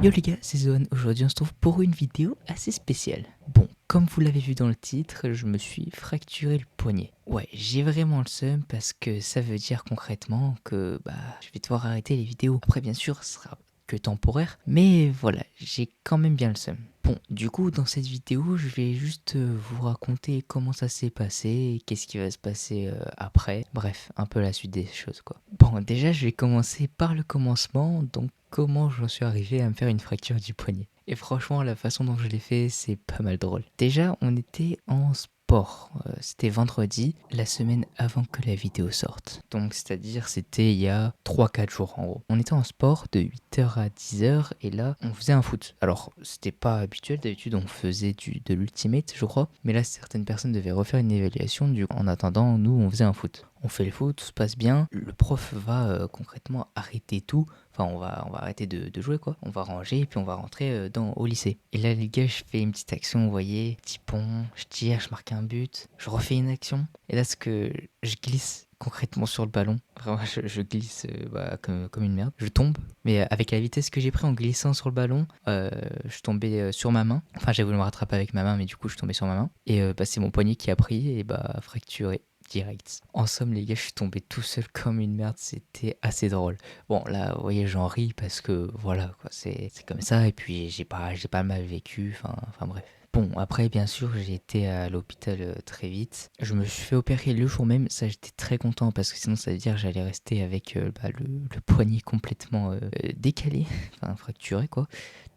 Yo les gars, c'est Zohan. Aujourd'hui on se trouve pour une vidéo assez spéciale. Bon, comme vous l'avez vu dans le titre, je me suis fracturé le poignet. Ouais, j'ai vraiment le seum parce que ça veut dire concrètement que je vais devoir arrêter les vidéos. Après bien sûr, ce sera que temporaire, mais voilà, j'ai quand même bien le seum. Bon, du coup, dans cette vidéo, je vais juste vous raconter comment ça s'est passé et qu'est-ce qui va se passer après. Bref, un peu la suite des choses, quoi. Bon, déjà, je vais commencer par le commencement, donc comment j'en suis arrivé à me faire une fracture du poignet. Et franchement, la façon dont je l'ai fait, c'est pas mal drôle. Déjà, on était en sport. C'était vendredi, la semaine avant que la vidéo sorte. Donc, c'est-à-dire, c'était il y a 3-4 jours en gros. On était en sport de 8h à 10h et là, on faisait un foot. Alors, c'était pas habituel, d'habitude, on faisait de l'ultimate, je crois. Mais là, certaines personnes devaient refaire une évaluation. En attendant, nous, on faisait un foot. On fait le foot, tout se passe bien. Le prof va concrètement arrêter tout. Enfin, on va arrêter de jouer, quoi. On va ranger et puis on va rentrer au lycée. Et là, les gars, je fais une petite action, vous voyez, petit pont, je tire, je marque un but, je refais une action. Et là, ce que je glisse concrètement sur le ballon. Vraiment, je glisse comme une merde. Je tombe, mais avec la vitesse que j'ai pris en glissant sur le ballon, je tombais sur ma main. Enfin, j'ai voulu me rattraper avec ma main, mais du coup, je tombais sur ma main. Et c'est mon poignet qui a pris et fracturé direct. En somme, les gars, je suis tombé tout seul comme une merde. C'était assez drôle. Bon, là, vous voyez, j'en ris parce que voilà, quoi, c'est comme ça. Et puis, j'ai pas mal vécu. Enfin bref. Bon, après, bien sûr, j'ai été à l'hôpital très vite. Je me suis fait opérer le jour même. Ça, j'étais très content parce que sinon, ça veut dire que j'allais rester avec le poignet complètement décalé, enfin fracturé, quoi.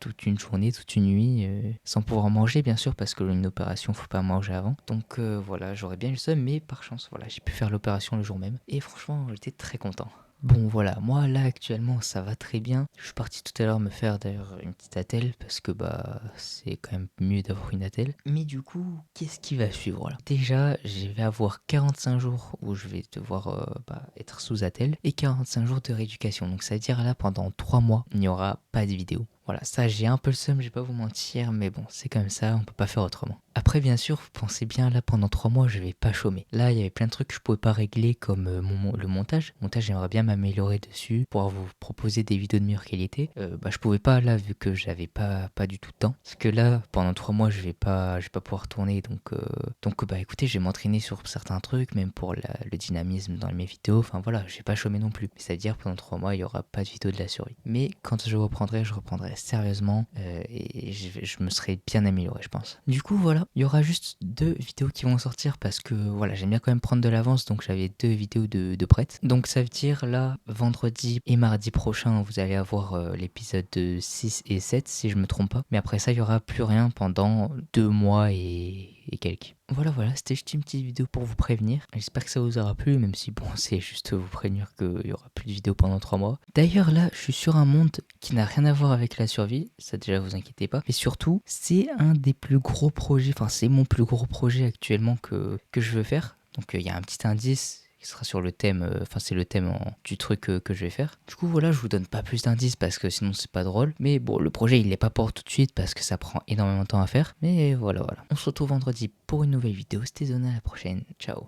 Toute une journée, toute une nuit, sans pouvoir manger, bien sûr, parce que une opération, faut pas manger avant. Donc voilà, j'aurais bien eu le seum, mais par chance, voilà, j'ai pu faire l'opération le jour même. Et franchement, j'étais très content. Bon voilà, moi là actuellement ça va très bien. Je suis parti tout à l'heure me faire d'ailleurs une petite attelle parce que c'est quand même mieux d'avoir une attelle. Mais du coup, qu'est-ce qui va suivre là? Déjà, je vais avoir 45 jours où je vais devoir être sous attelle et 45 jours de rééducation. Donc ça veut dire là pendant 3 mois, il n'y aura pas de vidéo. Voilà, ça j'ai un peu le seum, je vais pas vous mentir, mais bon, c'est comme ça, on peut pas faire autrement. Après, bien sûr, vous pensez bien, là pendant 3 mois, je vais pas chômer. Là, il y avait plein de trucs que je pouvais pas régler, comme le montage. Le montage, j'aimerais bien m'améliorer dessus, pouvoir vous proposer des vidéos de meilleure qualité. Je pouvais pas là, vu que j'avais pas du tout de temps. Parce que là, pendant 3 mois, je vais pas pouvoir tourner, donc écoutez, je vais m'entraîner sur certains trucs, même pour le dynamisme dans mes vidéos. Enfin voilà, je vais pas chômer non plus. C'est-à-dire, pendant 3 mois, il y aura pas de vidéo de la survie. Mais quand je reprendrai sérieusement et je me serai bien amélioré, je pense. Du coup, voilà, il y aura juste 2 vidéos qui vont sortir parce que voilà, j'aime bien quand même prendre de l'avance, donc j'avais 2 vidéos de prêtes. Donc ça veut dire là, vendredi et mardi prochain, vous allez avoir l'épisode 6 et 7 si je me trompe pas. Mais après ça, il y aura plus rien pendant 2 mois et quelques. Voilà, c'était juste une petite vidéo pour vous prévenir. J'espère que ça vous aura plu, même si bon, c'est juste vous prévenir qu'il y aura plus de vidéos pendant 3 mois. D'ailleurs, là, je suis sur un monde qui n'a rien à voir avec la survie, ça déjà vous inquiétez pas. Mais surtout, c'est un des plus gros projets, enfin c'est mon plus gros projet actuellement que je veux faire. Donc il y a un petit indice qui sera sur le thème, c'est le thème du truc que je vais faire. Du coup voilà, je vous donne pas plus d'indices parce que sinon c'est pas drôle. Mais bon, le projet il est pas pour tout de suite parce que ça prend énormément de temps à faire. Mais voilà. On se retrouve vendredi pour une nouvelle vidéo. C'était Zona, à la prochaine. Ciao.